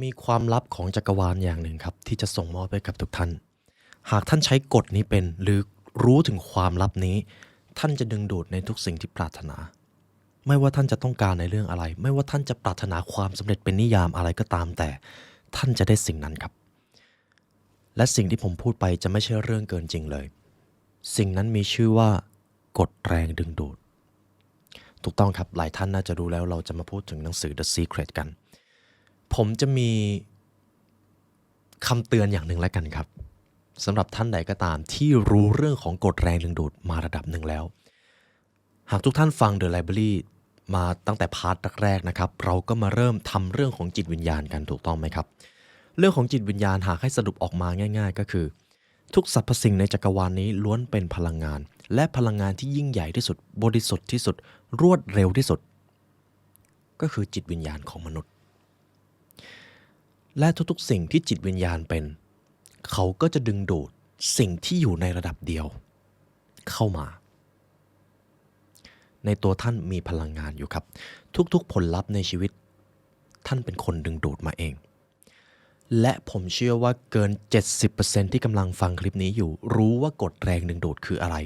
มีความลับของจักรวาลอย่างหนึ่งครับที่จะส่งมอบไปกับทุกท่านหากท่านใช้กฎนี้เป็นหรือรู้ถึงความลับนี้ท่านจะดึงดูดในทุกสิ่งที่ปรารถนาไม่ว่าท่านจะต้องการในเรื่องอะไรไม่ว่าท่านจะปรารถนาความสำเร็จเป็นนิยามอะไรก็ตามแต่ท่านจะได้สิ่งนั้นครับและสิ่งที่ผมพูดไปจะไม่ใช่เรื่องเกินจริงเลยสิ่งนั้นมีชื่อว่ากฎแรงดึงดูดถูกต้องครับหลายท่านน่าจะรู้แล้วเราจะมาพูดถึงหนังสือ The Secret กันผมจะมีคำเตือนอย่างหนึ่งแล้วกันครับสำหรับท่านใดก็ตามที่รู้เรื่องของกฎแรงดึงดูดมาระดับหนึ่งแล้วหากทุกท่านฟัง The Library มาตั้งแต่พาร์ทแรกๆนะครับเราก็มาเริ่มทำเรื่องของจิตวิญญาณกันถูกต้องไหมครับเรื่องของจิตวิญญาณหากให้สรุปออกมาง่ายๆก็คือทุกสรรพสิ่งในจักรวาลนี้ล้วนเป็นพลังงานและพลังงานที่ยิ่งใหญ่ที่สุดบริสุทธิ์ที่สุดรวดเร็วที่สุดก็คือจิตวิญญาณของมนุษย์และทุกๆสิ่งที่จิตวิญญาณเป็นเขาก็จะดึงดูดสิ่งที่อยู่ในระดับเดียวเข้ามาในตัวท่านมีพลังงานอยู่ครับทุกๆผลลัพธ์ในชีวิตท่านเป็นคนดึงดูดมาเองและผมเชื่อว่าเกิน 70% ที่กำลังฟังคลิปนี้อยู่รู้ว่ากฎแรงดึงดูดคืออะไร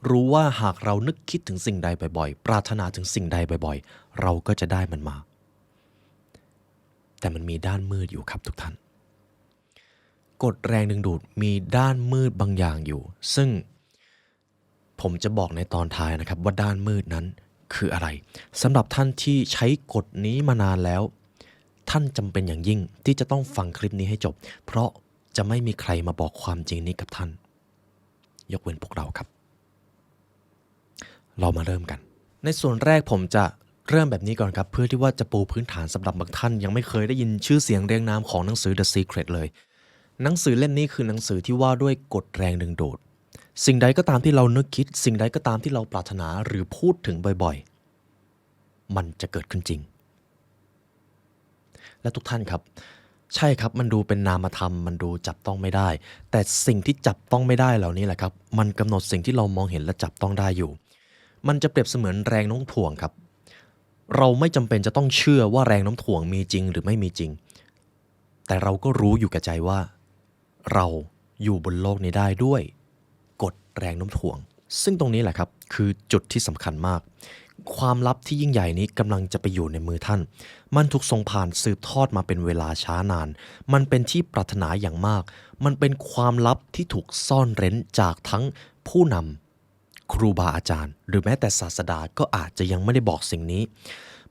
รู้ว่าหากเรานึกคิดถึงสิ่งใดบ่อยๆปรารถนาถึงสิ่งใดบ่อยๆเราก็จะได้มันมาแต่มันมีด้านมืดอยู่ครับทุกท่านกฎแรงดึงดูดมีด้านมืดบางอย่างอยู่ซึ่งผมจะบอกในตอนท้ายนะครับว่าด้านมืดนั้นคืออะไรสำหรับท่านที่ใช้กฎนี้มานานแล้วท่านจำเป็นอย่างยิ่งที่จะต้องฟังคลิปนี้ให้จบเพราะจะไม่มีใครมาบอกความจริงนี้กับท่านยกเว้นพวกเราครับเรามาเริ่มกันในส่วนแรกผมจะเริ่มแบบนี้ก่อนครับเพื่อที่ว่าจะปูพื้นฐานสำหรับบางท่านยังไม่เคยได้ยินชื่อเสียงเรียงนามของหนังสือ The Secret เลยหนังสือเล่มนี้คือหนังสือที่ว่าด้วยกฎแรงดึงดูดสิ่งใดก็ตามที่เรานึกคิดสิ่งใดก็ตามที่เราปรารถนาหรือพูดถึงบ่อยๆมันจะเกิดขึ้นจริงและทุกท่านครับใช่ครับมันดูเป็นนามธรรมมันดูจับต้องไม่ได้แต่สิ่งที่จับต้องไม่ได้เหล่านี้แหละครับมันกำหนดสิ่งที่เรามองเห็นและจับต้องได้อยู่มันจะเปรียบเสมือนแรงโน้มถ่วงครับเราไม่จำเป็นจะต้องเชื่อว่าแรงโน้มถ่วงมีจริงหรือไม่มีจริงแต่เราก็รู้อยู่กับใจว่าเราอยู่บนโลกนี้ได้ด้วยกฎแรงโน้มถ่วงซึ่งตรงนี้แหละครับคือจุดที่สำคัญมากความลับที่ยิ่งใหญ่นี้กำลังจะไปอยู่ในมือท่านมันถูกส่งผ่านสืบทอดมาเป็นเวลาช้านานมันเป็นที่ปรารถนาอย่างมากมันเป็นความลับที่ถูกซ่อนเร้นจากทั้งผู้นำครูบาอาจารย์หรือแม้แต่ศาสดาก็อาจจะยังไม่ได้บอกสิ่งนี้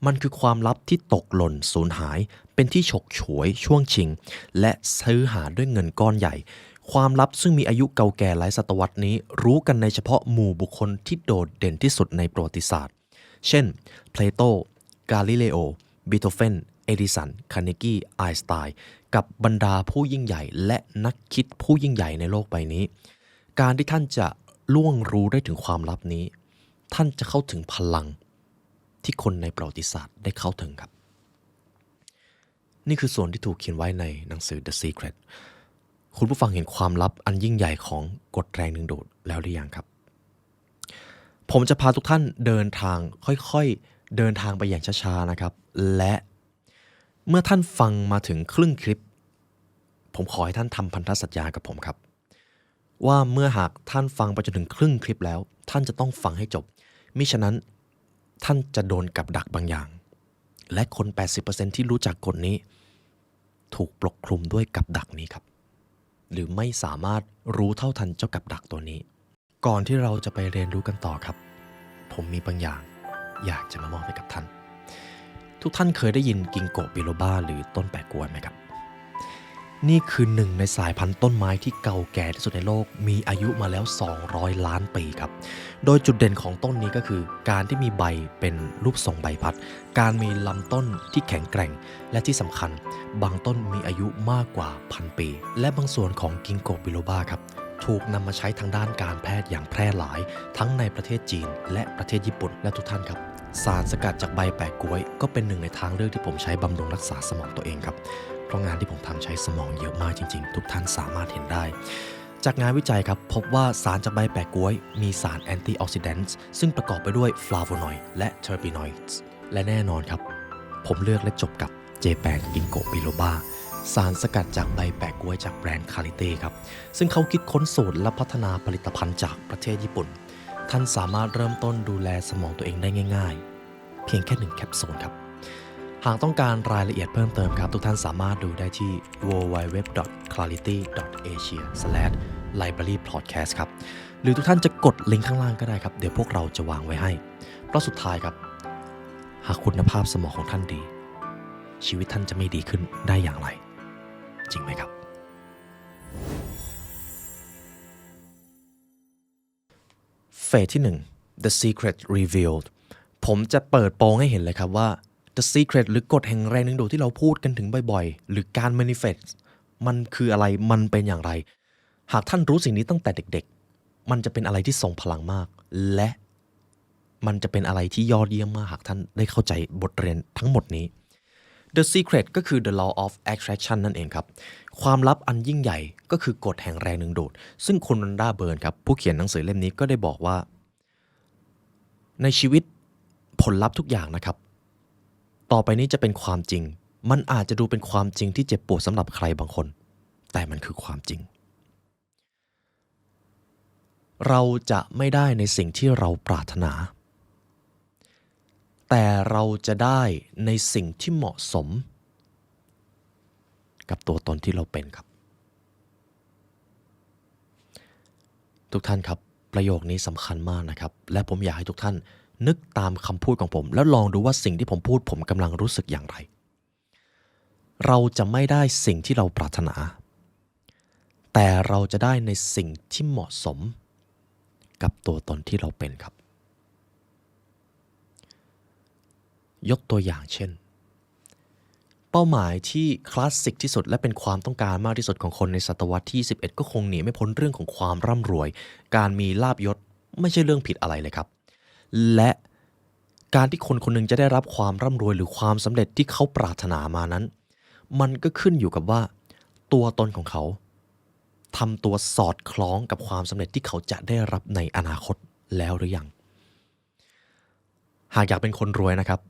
มันคือความลับที่ตกหล่นสูญหายเป็นที่ฉกฉวยช่วงชิงและซื้อหาด้วยเงินก้อนใหญ่ความลับซึ่งมีอายุเก่าแก่หลายศตวรรษนี้รู้กันในเฉพาะหมู่บุคคลที่โดดเด่นที่สุดในประวัติศาสตร์เช่นเพลโตกาลิเลโอบีโธเฟนเอดิสันคาร์เนกีไอน์สไตน์กับบรรดาผู้ยิ่งใหญ่และนักคิดผู้ยิ่งใหญ่ในโลกใบนี้การที่ท่านจะล่วงรู้ได้ถึงความลับนี้ท่านจะเข้าถึงพลังที่คนในประวัติศาสตร์ได้เข้าถึงครับนี่คือส่วนที่ถูกเขียนไว้ในหนังสือ The Secret คุณผู้ฟังเห็นความลับอันยิ่งใหญ่ของกฎแรงดึงดูดแล้วหรือยังครับผมจะพาทุกท่านเดินทางค่อยๆเดินทางไปอย่างช้าๆนะครับและเมื่อท่านฟังมาถึงครึ่งคลิปผมขอให้ท่านทำพันธสัญญากับผมครับว่าเมื่อหากท่านฟังไปจนถึงครึ่งคลิปแล้วท่านจะต้องฟังให้จบมิฉะนั้นท่านจะโดนกับดักบางอย่างและคน 80% ที่รู้จักกฎนี้ถูกปกคลุมด้วยกับดักนี้ครับหรือไม่สามารถรู้เท่าทันเจ้ากับดักตัวนี้ก่อนที่เราจะไปเรียนรู้กันต่อครับผมมีบางอย่างอยากจะมามอบให้กับท่านทุกท่านเคยได้ยินกิงโกบิโลบาหรือต้นแปะกล้วยไหมครับนี่คือหนึ่งในสายพันธุ์ต้นไม้ที่เก่าแก่ที่สุดในโลกมีอายุมาแล้ว200ล้านปีครับโดยจุดเด่นของต้นนี้ก็คือการที่มีใบเป็นรูปทรงใบพัดการมีลำต้นที่แข็งแกร่งและที่สำคัญบางต้นมีอายุมากกว่า1,000 ปีและบางส่วนของกิงโกบิโลบาครับถูกนำมาใช้ทางด้านการแพทย์อย่างแพร่หลายทั้งในประเทศจีนและประเทศญี่ปุ่นและทุกท่านครับสารสกัดจากใบแปะก๊วยก็เป็นหนึ่งในทางเลือกที่ผมใช้บำรุงรักษาสมองตัวเองครับเพราะงานที่ผมทำใช้สมองเยอะมากจริงๆทุกท่านสามารถเห็นได้จากงานวิจัยครับพบว่าสารจากใบแปะก๊วยมีสารแอนตี้ออกซิแดนต์ซึ่งประกอบไปด้วยฟลาโวนอยด์และเทอร์ปีนอยด์และแน่นอนครับผมเลือกและจบกับเจแปนกิงโกบิโลบา สารสกัดจากใบแปะก๊วยจากแบรนด์คาริเต้ครับซึ่งเขาคิดค้นสูตรและพัฒนาผลิตภัณฑ์จากประเทศญี่ปุ่นท่านสามารถเริ่มต้นดูแลสมองตัวเองได้ง่ายๆเพียงแค่1แคปซูลครับหากต้องการรายละเอียดเพิ่มเติมครับทุกท่านสามารถดูได้ที่ www.clarity.asia/librarypodcast ครับหรือทุกท่านจะกดลิงก์ข้างล่างก็ได้ครับเดี๋ยวพวกเราจะวางไว้ให้เพราะสุดท้ายครับหากคุณภาพสมองของท่านดีชีวิตท่านจะไม่ดีขึ้นได้อย่างไรจริงไหมครับเฟสที่ 1 The Secret Revealed ผมจะเปิดโปงให้เห็นเลยครับว่า The Secret หรือกฎแห่งแรงดึงดูดที่เราพูดกันถึงบ่อยๆหรือการ manifest มันคืออะไรมันเป็นอย่างไรหากท่านรู้สิ่งนี้ตั้งแต่เด็กๆมันจะเป็นอะไรที่ทรงพลังมากและมันจะเป็นอะไรที่ยอดเยี่ยมมากหากท่านได้เข้าใจบทเรียนทั้งหมดนี้ The Secret ก็คือ The Law of Attraction นั่นเองครับความลับอันยิ่งใหญ่ก็คือกฎแห่งแรงดึงดูดซึ่งคุณรันดาเบิร์นครับผู้เขียนหนังสือเล่มนี้ก็ได้บอกว่าในชีวิตผลลัพธ์ทุกอย่างนะครับต่อไปนี้จะเป็นความจริงมันอาจจะดูเป็นความจริงที่เจ็บปวดสำหรับใครบางคนแต่มันคือความจริงเราจะไม่ได้ในสิ่งที่เราปรารถนาแต่เราจะได้ในสิ่งที่เหมาะสมกับตัวตนที่เราเป็นครับทุกท่านครับประโยคนี้สำคัญมากนะครับและผมอยากให้ทุกท่านนึกตามคำพูดของผมแล้วลองดูว่าสิ่งที่ผมพูดผมกำลังรู้สึกอย่างไรเราจะไม่ได้สิ่งที่เราปรารถนาแต่เราจะได้ในสิ่งที่เหมาะสมกับตัวตนที่เราเป็นครับยกตัวอย่างเช่นเป้าหมายที่คลาสสิกที่สุดและเป็นความต้องการมากที่สุดของคนในศตวรรษที่21ก็คงหนีไม่พ้นเรื่องของความร่ำรวยการมีลาภยศไม่ใช่เรื่องผิดอะไรเลยครับและการที่คนคนหนึ่งจะได้รับความร่ำรวยหรือความสำเร็จที่เขาปรารถนามานั้นมันก็ขึ้นอยู่กับว่าตัวตนของเขาทำตัวสอดคล้องกับความสำเร็จที่เขาจะได้รับในอนาคตแล้วหรือยังหากอยากเป็นคนรวยนะครับ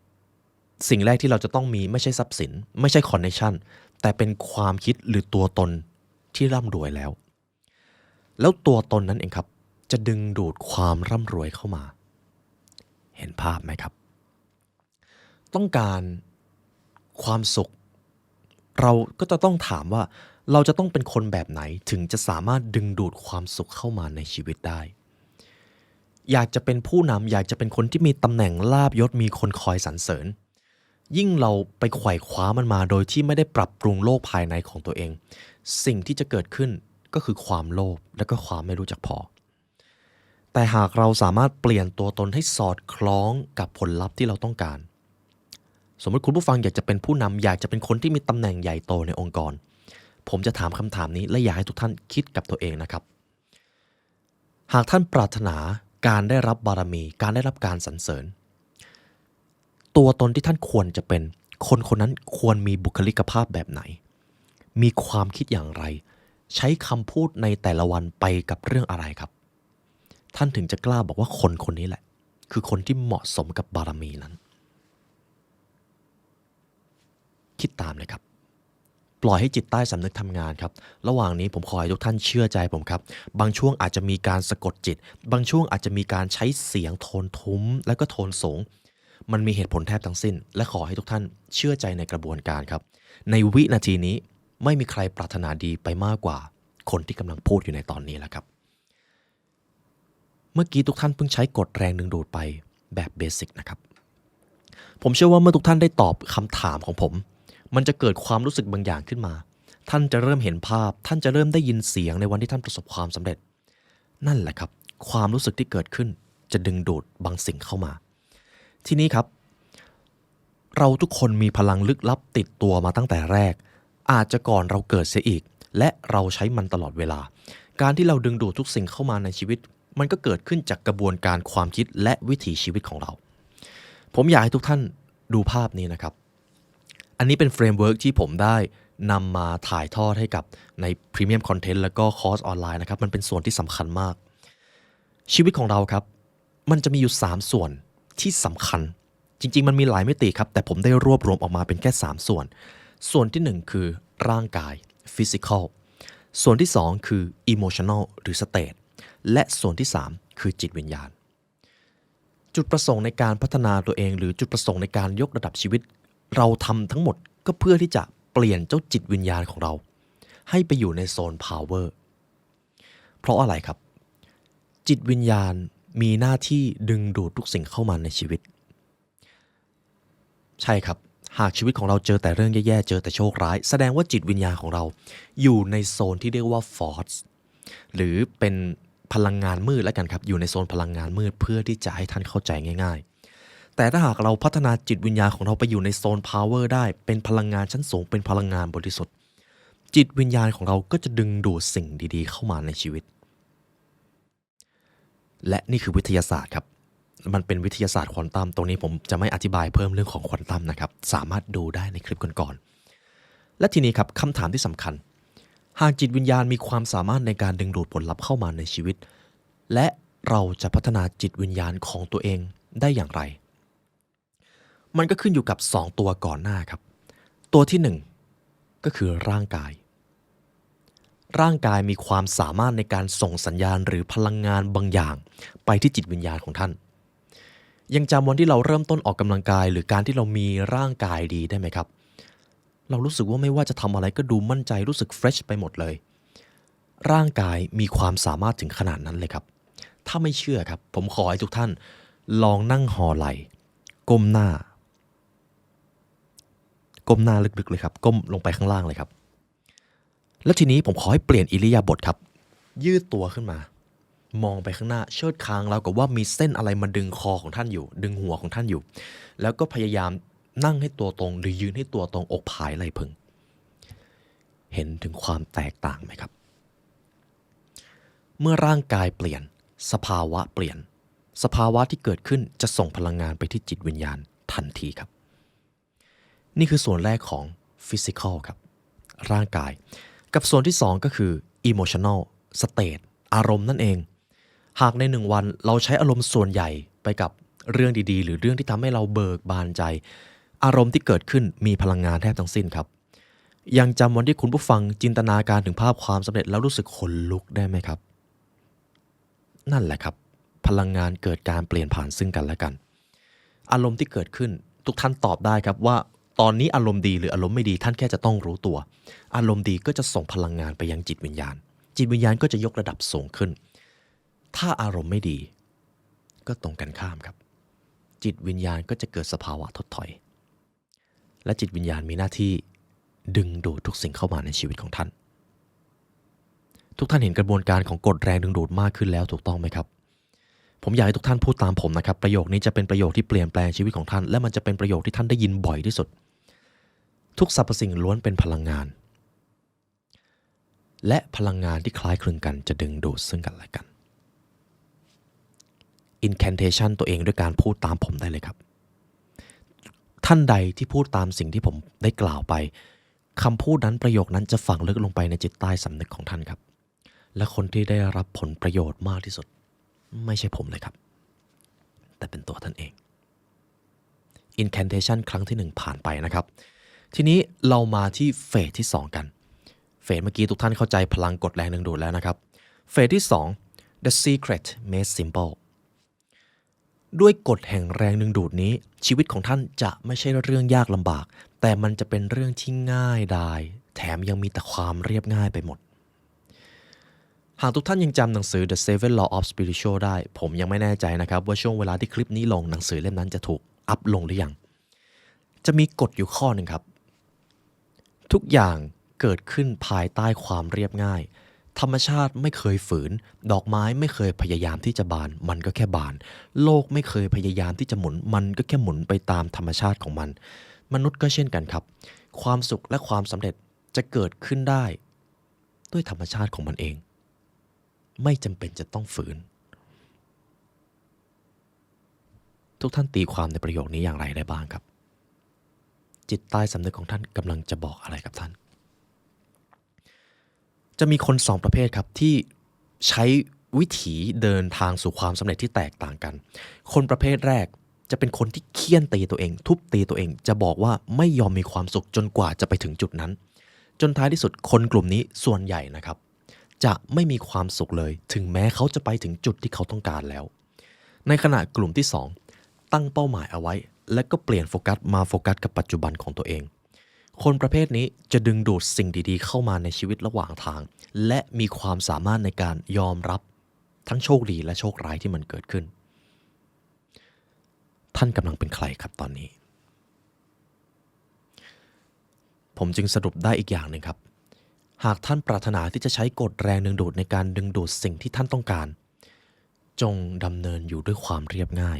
สิ่งแรกที่เราจะต้องมีไม่ใช่ทรัพย์สินไม่ใช่คอนเนคชั่นแต่เป็นความคิดหรือตัวตนที่ร่ำรวยแล้วตัวตนนั้นเองครับจะดึงดูดความร่ำรวยเข้ามาเห็นภาพไหมครับต้องการความสุขเราก็จะต้องถามว่าเราจะต้องเป็นคนแบบไหนถึงจะสามารถดึงดูดความสุขเข้ามาในชีวิตได้อยากจะเป็นผู้นำอยากจะเป็นคนที่มีตำแหน่งลาภยศมีคนคอยสรรเสริญยิ่งเราไปไขว่คว้ามันมาโดยที่ไม่ได้ปรับปรุงโลกภายในของตัวเองสิ่งที่จะเกิดขึ้นก็คือความโลภและก็ความไม่รู้จักพอแต่หากเราสามารถเปลี่ยนตัวตนให้สอดคล้องกับผลลัพธ์ที่เราต้องการสมมติคุณผู้ฟังอยากจะเป็นผู้นำอยากจะเป็นคนที่มีตำแหน่งใหญ่โตในองค์กรผมจะถามคำถามนี้และอยากให้ทุกท่านคิดกับตัวเองนะครับหากท่านปรารถนาการได้รับบารมีการได้รับการสรรเสริญตัวตนที่ท่านควรจะเป็นคนคนนั้นควรมีบุคลิกภาพแบบไหนมีความคิดอย่างไรใช้คำพูดในแต่ละวันไปกับเรื่องอะไรครับท่านถึงจะกล้าบอกว่าคนคนนี้แหละคือคนที่เหมาะสมกับบารมีนั้นคิดตามเลยครับปล่อยให้จิตใต้สำนึกทำงานครับระหว่างนี้ผมขอให้ทุกท่านเชื่อใจผมครับบางช่วงอาจจะมีการสะกดจิตบางช่วงอาจจะมีการใช้เสียงโทนทุ้มและก็โทนสูงมันมีเหตุผลแทบทั้งสิ้นและขอให้ทุกท่านเชื่อใจในกระบวนการครับในวินาทีนี้ไม่มีใครปรารถนาดีไปมากกว่าคนที่กำลังพูดอยู่ในตอนนี้แล้วครับเมื่อกี้ทุกท่านเพิ่งใช้กฎแรงดึงดูดไปแบบเบสิกนะครับผมเชื่อว่าเมื่อทุกท่านได้ตอบคำถามของผมมันจะเกิดความรู้สึกบางอย่างขึ้นมาท่านจะเริ่มเห็นภาพท่านจะเริ่มได้ยินเสียงในวันที่ท่านประสบความสำเร็จนั่นแหละครับความรู้สึกที่เกิดขึ้นจะดึงดูดบางสิ่งเข้ามาทีนี้ครับเราทุกคนมีพลังลึกลับติดตัวมาตั้งแต่แรกอาจจะก่อนเราเกิดเสียอีกและเราใช้มันตลอดเวลาการที่เราดึงดูดทุกสิ่งเข้ามาในชีวิตมันก็เกิดขึ้นจากกระบวนการความคิดและวิถีชีวิตของเราผมอยากให้ทุกท่านดูภาพนี้นะครับอันนี้เป็นเฟรมเวิร์กที่ผมได้นำมาถ่ายทอดให้กับในพรีเมียมคอนเทนต์แล้วก็คอร์สออนไลน์นะครับมันเป็นส่วนที่สำคัญมากชีวิตของเราครับมันจะมีอยู่3ส่วนที่สำคัญจริงๆมันมีหลายมิติครับแต่ผมได้รวบรวมออกมาเป็นแค่3ส่วน ส่วนที่หนึ่งคือร่างกาย physical ส่วนที่สองคือ emotional หรือ state และส่วนที่สามคือจิตวิญญาณจุดประสงค์ในการพัฒนาตัวเองหรือจุดประสงค์ในการยกระดับชีวิตเราทำทั้งหมดก็เพื่อที่จะเปลี่ยนเจ้าจิตวิญญาณของเราให้ไปอยู่ในโซน power เพราะอะไรครับจิตวิญญาณมีหน้าที่ดึงดูดทุกสิ่งเข้ามาในชีวิตใช่ครับหากชีวิตของเราเจอแต่เรื่องแย่ๆเจอแต่โชคร้ายแสดงว่าจิตวิญญาณของเราอยู่ในโซนที่เรียกว่า force หรือเป็นพลังงานมืดแล้วกันครับอยู่ในโซนพลังงานมืดเพื่อที่จะให้ท่านเข้าใจง่ายๆแต่ถ้าหากเราพัฒนาจิตวิญญาณของเราไปอยู่ในโซน power ได้เป็นพลังงานชั้นสูงเป็นพลังงานบริสุทธิ์จิตวิญญาณของเราก็จะดึงดูดสิ่งดีๆเข้ามาในชีวิตและนี่คือวิทยาศาสตร์ครับมันเป็นวิทยาศาสตร์ควอนตัมตรงนี้ผมจะไม่อธิบายเพิ่มเรื่องของควอนตัมนะครับสามารถดูได้ในคลิปก่อนๆและทีนี้ครับคำถามที่สำคัญหากจิตวิญญาณมีความสามารถในการดึงดูดผลลัพธ์เข้ามาในชีวิตและเราจะพัฒนาจิตวิญญาณของตัวเองได้อย่างไรมันก็ขึ้นอยู่กับ2ตัวก่อนหน้าครับตัวที่1ก็คือร่างกายมีความสามารถในการส่งสัญญาณหรือพลังงานบางอย่างไปที่จิตวิญญาณของท่านยังจำวันที่เราเริ่มต้นออกกำลังกายหรือการที่เรามีร่างกายดีได้ไหมครับเรารู้สึกว่าไม่ว่าจะทำอะไรก็ดูมั่นใจรู้สึกเฟรชไปหมดเลยร่างกายมีความสามารถถึงขนาดนั้นเลยครับถ้าไม่เชื่อครับผมขอให้ทุกท่านลองนั่งห่อไหล่ก้มหน้าลึกๆเลยครับก้มลงไปข้างล่างเลยครับแล้วทีนี้ผมขอให้เปลี่ยนอิริยาบถครับยืดตัวขึ้นมามองไปข้างหน้าเชิดคางเรากับว่ามีเส้นอะไรมาดึงคอของท่านอยู่ดึงหัวของท่านอยู่แล้วก็พยายามนั่งให้ตัวตรงหรือยืนให้ตัวตรงอกผายไหล่พึงเห็นถึงความแตกต่างไหมครับเมื่อร่างกายเปลี่ยนสภาวะเปลี่ยนสภาวะที่เกิดขึ้นจะส่งพลังงานไปที่จิตวิญญาณทันทีครับนี่คือส่วนแรกของ physical ครับร่างกายกับส่วนที่2ก็คือ emotional state อารมณ์นั่นเองหากใน1วันเราใช้อารมณ์ส่วนใหญ่ไปกับเรื่องดีๆหรือเรื่องที่ทำให้เราเบิกบานใจอารมณ์ที่เกิดขึ้นมีพลังงานแทบทั้งสิ้นครับยังจำวันที่คุณผู้ฟังจินตนาการถึงภาพความสำเร็จแล้วรู้สึกขนลุกได้ไหมครับนั่นแหละครับพลังงานเกิดการเปลี่ยนผ่านซึ่งกันและกันอารมณ์ที่เกิดขึ้นทุกท่านตอบได้ครับว่าตอนนี้อารมณ์ดีหรืออารมณ์ไม่ดีท่านแค่จะต้องรู้ตัวอารมณ์ดีก็จะส่งพลังงานไปยังจิตวิญญาณก็จะยกระดับสูงขึ้นถ้าอารมณ์ไม่ดีก็ตรงกันข้ามครับจิตวิญญาณก็จะเกิดสภาวะถดถอยและจิตวิญญาณมีหน้าที่ดึงดูดทุกสิ่งเข้ามาในชีวิตของท่านทุกท่านเห็นกระบวนการของกฎแรงดึงดูดมากขึ้นแล้วถูกต้องไหมครับผมอยากให้ทุกท่านพูดตามผมนะครับประโยคนี้จะเป็นประโยคที่เปลี่ยนแปลงชีวิตของท่านและมันจะเป็นประโยคที่ท่านได้ยินบ่อยที่สุดทุกสรรพสิ่งล้วนเป็นพลังงานและพลังงานที่คล้ายคลึงกันจะดึงดูดซึ่งกันและกัน incantation ตัวเองด้วยการพูดตามผมได้เลยครับท่านใดที่พูดตามสิ่งที่ผมได้กล่าวไปคำพูดนั้นประโยคนั้นจะฝังลึกลงไปในจิตใต้สำนึกของท่านครับและคนที่ได้รับผลประโยชน์มากที่สุดไม่ใช่ผมเลยครับแต่เป็นตัวท่านเอง incantation ครั้งที่1ผ่านไปนะครับทีนี้เรามาที่เฟสที่2กันเฟสเมื่อกี้ทุกท่านเข้าใจพลังกดแรงดึงดูดแล้วนะครับเฟสที่2 the secret made simple ด้วยกฎแห่งแรงดึงดูดนี้ชีวิตของท่านจะไม่ใช่เรื่องยากลำบากแต่มันจะเป็นเรื่องที่ง่ายดายแถมยังมีแต่ความเรียบง่ายไปหมดหากทุกท่านยังจำหนังสือ The Seven Law of Spiritual ได้ผมยังไม่แน่ใจนะครับว่าช่วงเวลาที่คลิปนี้ลงหนังสือเล่มนั้นจะถูกอัพลงหรือยังจะมีกฎอยู่ข้อหนึ่งครับทุกอย่างเกิดขึ้นภายใต้ความเรียบง่ายธรรมชาติไม่เคยฝืนดอกไม้ไม่เคยพยายามที่จะบานมันก็แค่บานโลกไม่เคยพยายามที่จะหมุนมันก็แค่หมุนไปตามธรรมชาติของมันมนุษย์ก็เช่นกันครับความสุขและความสำเร็จจะเกิดขึ้นได้ด้วยธรรมชาติของมันเองไม่จำเป็นจะต้องฝืนทุกท่านตีความในประโยคนี้อย่างไรได้บ้างครับจิตใต้สำนึกของท่านกำลังจะบอกอะไรกับท่านจะมีคน2ประเภทครับที่ใช้วิถีเดินทางสู่ความสำเร็จที่แตกต่างกันคนประเภทแรก จะเป็นคนที่เคี่ยนตีตัวเองทุบตีตัวเองจะบอกว่าไม่ยอมมีความสุขจนกว่าจะไปถึงจุดนั้นจนท้ายที่สุดคนกลุ่มนี้ส่วนใหญ่นะครับจะไม่มีความสุขเลยถึงแม้เขาจะไปถึงจุดที่เขาต้องการแล้วในขณะกลุ่มที่2ตั้งเป้าหมายเอาไว้และก็เปลี่ยนโฟกัสมาโฟกัสกับปัจจุบันของตัวเองคนประเภทนี้จะดึงดูดสิ่งดีๆเข้ามาในชีวิตระหว่างทางและมีความสามารถในการยอมรับทั้งโชคดีและโชคร้ายที่มันเกิดขึ้นท่านกำลังเป็นใครครับตอนนี้ผมจึงสรุปได้อีกอย่างหนึ่งครับหากท่านปรารถนาที่จะใช้กฎแรงดึงดูดในการดึงดูดสิ่งที่ท่านต้องการจงดำเนินอยู่ด้วยความเรียบง่าย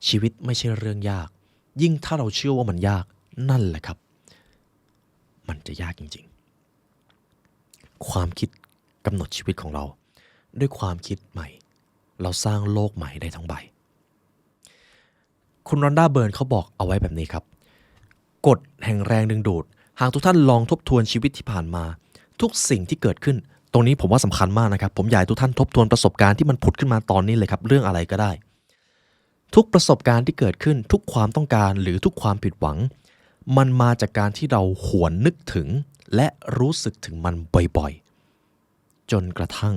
ชีวิตไม่ใช่เรื่องยากยิ่งถ้าเราเชื่อว่ามันยากนั่นแหละครับมันจะยากจริงๆความคิดกำหนดชีวิตของเราด้วยความคิดใหม่เราสร้างโลกใหม่ได้ทั้งใบคุณรอนด้าเบิร์นเขาบอกเอาไว้แบบนี้ครับกฎแห่งแรงดึงดูดหากทุกท่านลองทบทวนชีวิตที่ผ่านมาทุกสิ่งที่เกิดขึ้นตรงนี้ผมว่าสำคัญมากนะครับผมอยากให้ทุกท่านทบทวนประสบการณ์ที่มันผุดขึ้นมาตอนนี้เลยครับเรื่องอะไรก็ได้ทุกประสบการณ์ที่เกิดขึ้นทุกความต้องการหรือทุกความผิดหวังมันมาจากการที่เราหวนนึกถึงและรู้สึกถึงมันบ่อยๆจนกระทั่ง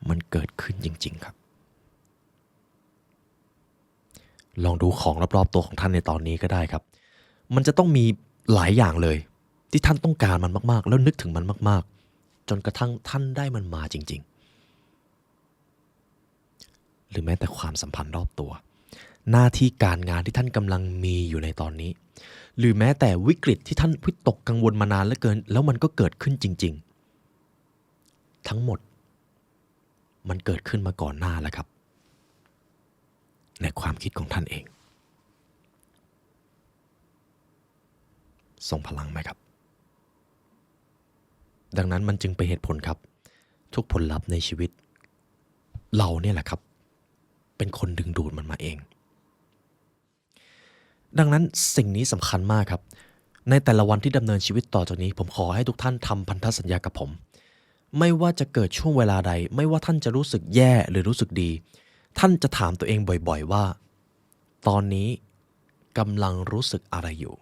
มันเกิดขึ้นจริงๆครับลองดูของรอบๆตัวของท่านในตอนนี้ก็ได้ครับมันจะต้องมีหลายอย่างเลยที่ท่านต้องการมันมากๆแล้วนึกถึงมันมากๆจนกระทั่งท่านได้มันมาจริงๆหรือแม้แต่ความสัมพันธ์รอบตัวหน้าที่การงานที่ท่านกำลังมีอยู่ในตอนนี้หรือแม้แต่วิกฤตที่ท่านวิตกกังวลมานานเหลือเกินแล้วมันก็เกิดขึ้นจริงๆทั้งหมดมันเกิดขึ้นมาก่อนหน้าแล้วครับในความคิดของท่านเองทรงพลังไหมครับดังนั้นมันจึงเป็นเหตุผลครับทุกผลลัพธ์ในชีวิตเราเนี่ยแหละครับเป็นคนดึงดูดมันมาเองดังนั้นสิ่งนี้สำคัญมากครับในแต่ละวันที่ดำเนินชีวิตต่อจากนี้ผมขอให้ทุกท่านทำพันธสัญญากับผมไม่ว่าจะเกิดช่วงเวลาใดไม่ว่าท่านจะรู้สึกแย่หรือรู้สึกดีท่านจะถามตัวเองบ่อยๆว่าตอนนี้กำลังรู้สึกอะไรอยู่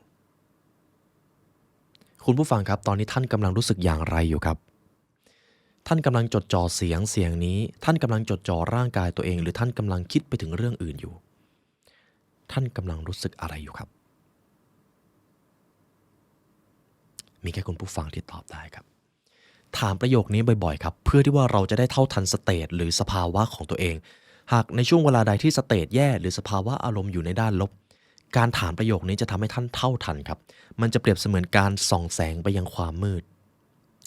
คุณผู้ฟังครับตอนนี้ท่านกำลังรู้สึกอย่างไรอยู่ครับท่านกำลังจดจ่อเสียงนี้ท่านกำลังจดจ่อร่างกายตัวเองหรือท่านกำลังคิดไปถึงเรื่องอื่นอยู่ท่านกำลังรู้สึกอะไรอยู่ครับมีแค่คุณผู้ฟังที่ตอบได้ครับถามประโยคนี้บ่อยๆครับเพื่อที่ว่าเราจะได้เท่าทันสเตจหรือสภาวะของตัวเองหากในช่วงเวลาใดที่สเตจแย่หรือสภาวะอารมณ์อยู่ในด้านลบการถามประโยคนี้จะทำให้ท่านเท่าทันครับมันจะเปรียบเสมือนการส่องแสงไปยังความมืด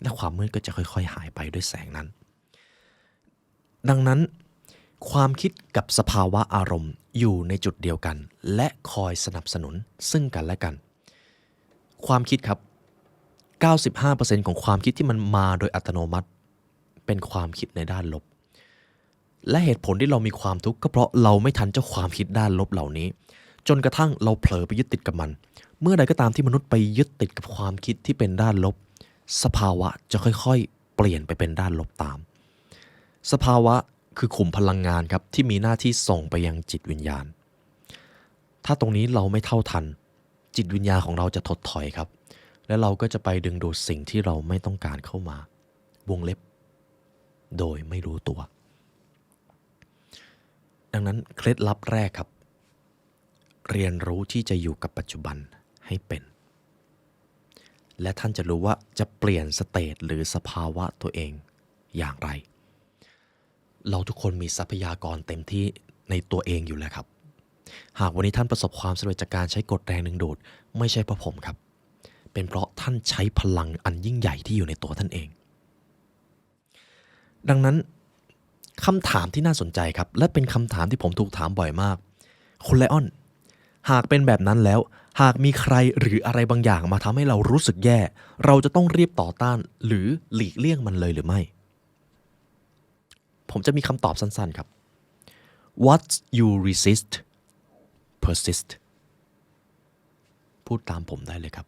และความมืดก็จะค่อยๆหายไปด้วยแสงนั้นดังนั้นความคิดกับสภาวะอารมณ์อยู่ในจุดเดียวกันและคอยสนับสนุนซึ่งกันและกันความคิดครับ 95% ของความคิดที่มันมาโดยอัตโนมัติเป็นความคิดในด้านลบและเหตุผลที่เรามีความทุกข์ก็เพราะเราไม่ทันเจ้าความคิดด้านลบเหล่านี้จนกระทั่งเราเผลอไปยึดติดกับมันเมื่อใดก็ตามที่มนุษย์ไปยึดติดกับความคิดที่เป็นด้านลบสภาวะจะค่อยๆเปลี่ยนไปเป็นด้านลบตามสภาวะคือขุมพลังงานครับที่มีหน้าที่ส่งไปยังจิตวิญญาณถ้าตรงนี้เราไม่เท่าทันจิตวิญญาณของเราจะถดถอยครับและเราก็จะไปดึงดูดสิ่งที่เราไม่ต้องการเข้ามาวงเล็บโดยไม่รู้ตัวดังนั้นเคล็ดลับแรกครับเรียนรู้ที่จะอยู่กับปัจจุบันให้เป็นและท่านจะรู้ว่าจะเปลี่ยนสเตจหรือสภาวะตัวเองอย่างไรเราทุกคนมีทรัพยากรเต็มที่ในตัวเองอยู่แล้วครับหากวันนี้ท่านประสบความสำเร็จจากการใช้กฎแรงดึงดูดไม่ใช่เพราะผมครับเป็นเพราะท่านใช้พลังอันยิ่งใหญ่ที่อยู่ในตัวท่านเองดังนั้นคำถามที่น่าสนใจครับและเป็นคำถามที่ผมถูกถามบ่อยมากคุณไลออนหากเป็นแบบนั้นแล้วหากมีใครหรืออะไรบางอย่างมาทำให้เรารู้สึกแย่เราจะต้องรีบต่อต้านหรือหลีกเลี่ยงมันเลยหรือไม่ผมจะมีคำตอบสั้นๆครับ What you resist persist พูดตามผมได้เลยครับ